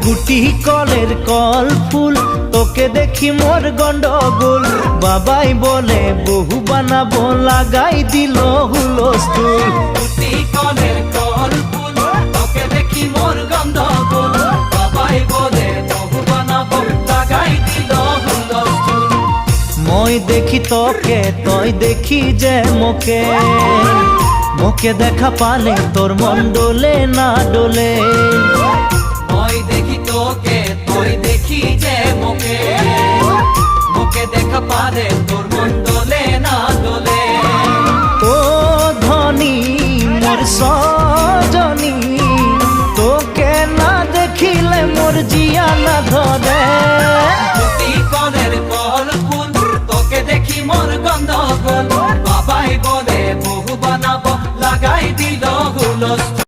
গুটি কলের কল ফুল তোকে দেখি মোর গন্ডগোল বাবাই বলে বহু বানাবো লাগাই দিল হুলস্থুল গুটি কলের কল ফুল তোকে দেখি মোর গন্ডগোল বাবাই বলে বহু বানাবো লাগাই দিল হুলস্থুল মই দেখি তোকে তই দেখি যে মোকে মোকে দেখা পালে তোর মন ডোলে না ডোলে মই দেখি তোকে তুই দেখি যে মোকে মোকে দেখা পারে তোর মন দোলে না দোলে ও ধনী মোর সজনী তোকে না দেখিলে মোর জিয়া না ধরে গুটি কলের কল ফুল তোকে দেখি মোর গন্ডগোল বাবাই বলে বহু বানাবো লাগাই দিল হুলস্থুল